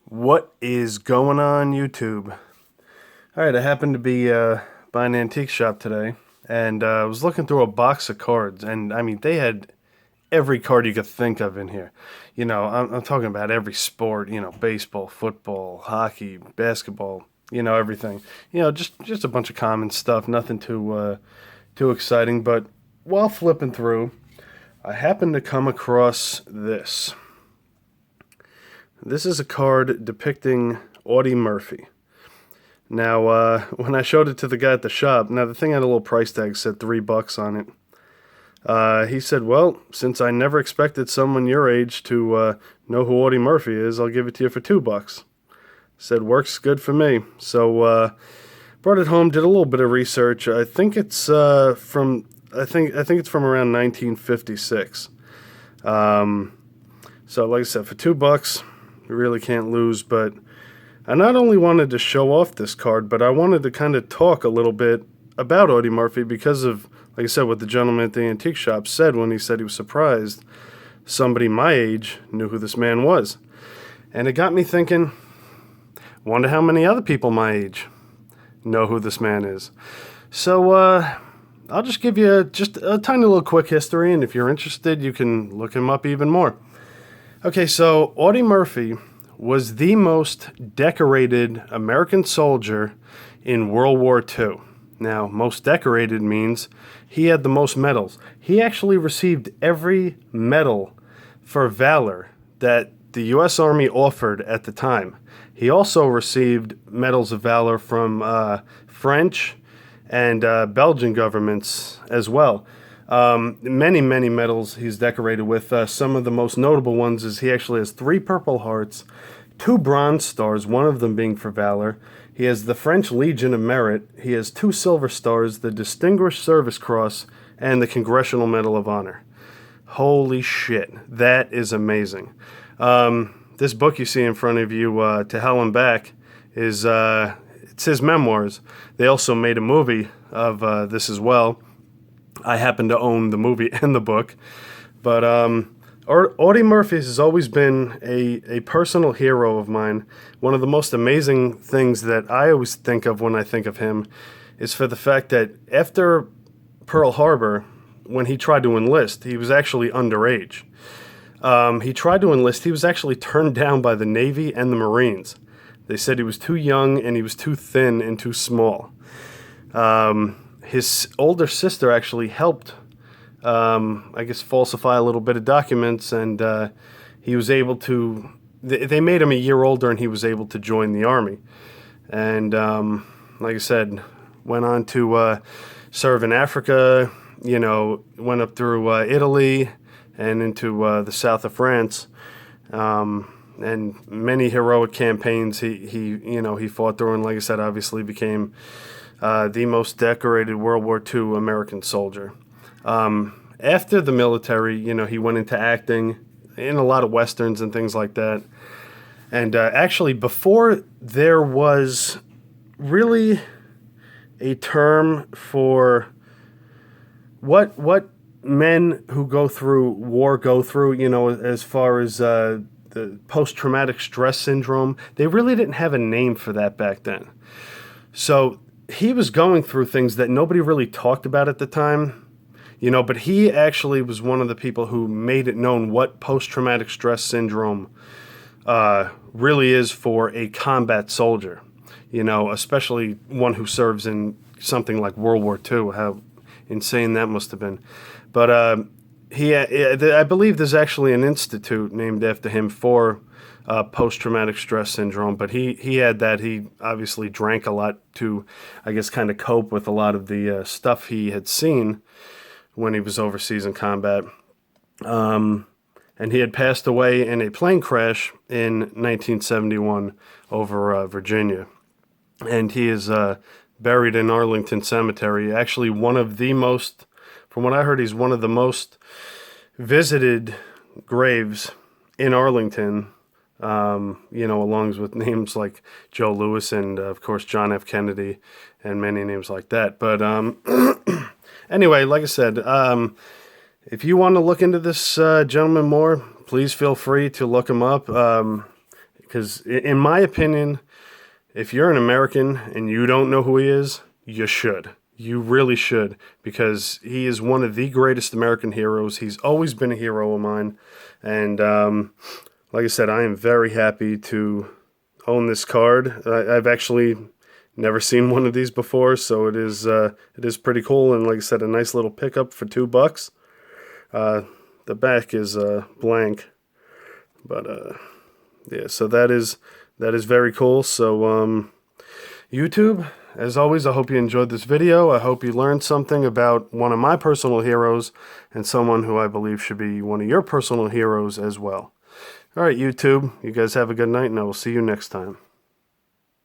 What is going on YouTube? All right, I happened to be by an antique shop today, and I was looking through a box of cards, and I mean, they had every card you could think of in here. I'm talking about every sport, baseball, football, hockey, basketball, everything. Just a bunch of common stuff, nothing too exciting, but while flipping through, I happened to come across this. This is a card depicting Audie Murphy. Now, when I showed it to the guy at the shop, now the thing had a little price tag, said $3 on it. He said, "Well, since I never expected someone your age to know who Audie Murphy is, I'll give it to you for $2." Said, "Works good for me." So brought it home, did a little bit of research. I think it's from I think it's from around 1956. So like I said, for $2, you really can't lose. But I not only wanted to show off this card, but I wanted to kind of talk a little bit about Audie Murphy because of, like I said, what the gentleman at the antique shop said when he said he was surprised somebody my age knew who this man was. And it got me thinking, wonder how many other people my age know who this man is. So I'll just give you just a tiny little quick history, and if you're interested, you can look him up even more. Okay, so Audie Murphy was the most decorated American soldier in World War II. Now, most decorated means he had the most medals. He actually received every medal for valor that the U.S. Army offered at the time. He also received medals of valor from French and Belgian governments as well. Many medals he's decorated with. Some of the most notable ones is he actually has 3 Purple Hearts, 2 Bronze Stars, one of them being for valor. He has the French Legion of Merit. He has 2 Silver Stars, the Distinguished Service Cross, and the Congressional Medal of Honor. Holy shit, that is amazing. This book you see in front of you, To Hell and Back, is it's his memoirs. They also made a movie of this as well. I happen to own the movie and the book. But Audie Murphy has always been a personal hero of mine. One of the most amazing things that I always think of when I think of him is for the fact that after Pearl Harbor, when he tried to enlist, he was actually underage. He tried to enlist. He was actually turned down by the Navy and the Marines. They said he was too young and he was too thin and too small. His older sister actually helped, I guess, falsify a little bit of documents, and he was able to. They made him a year older, and he was able to join the army. And like I said, went on to serve in Africa. Went up through Italy and into the south of France, and many heroic campaigns he fought through, and like I said, obviously became the most decorated World War II American soldier. After the military, he went into acting in a lot of westerns and things like that. And actually, before there was really a term for what men who go through war go through, as far as the post-traumatic stress syndrome, they really didn't have a name for that back then. So he was going through things that nobody really talked about at the time, but he actually was one of the people who made it known what post-traumatic stress syndrome really is for a combat soldier, especially one who serves in something like World War II, how insane that must have been. But I believe there's actually an institute named after him for post-traumatic stress syndrome, but he had that. He obviously drank a lot to, I guess, kind of cope with a lot of the stuff he had seen when he was overseas in combat. And he had passed away in a plane crash in 1971 over Virginia. And he is buried in Arlington Cemetery. Actually, one of the most, from what I heard, he's one of the most visited graves in Arlington. Along with names like Joe Louis and, of course, John F. Kennedy and many names like that. But anyway, like I said, if you want to look into this gentleman more, please feel free to look him up. Because in my opinion, if you're an American and you don't know who he is, you should. You really should, because he is one of the greatest American heroes. He's always been a hero of mine. And like I said, I am very happy to own this card. I've actually never seen one of these before, so it is pretty cool. And like I said, a nice little pickup for $2. The back is blank, but yeah. So that is very cool. So YouTube, as always, I hope you enjoyed this video. I hope you learned something about one of my personal heroes and someone who I believe should be one of your personal heroes as well. All right, YouTube, you guys have a good night, and I will see you next time.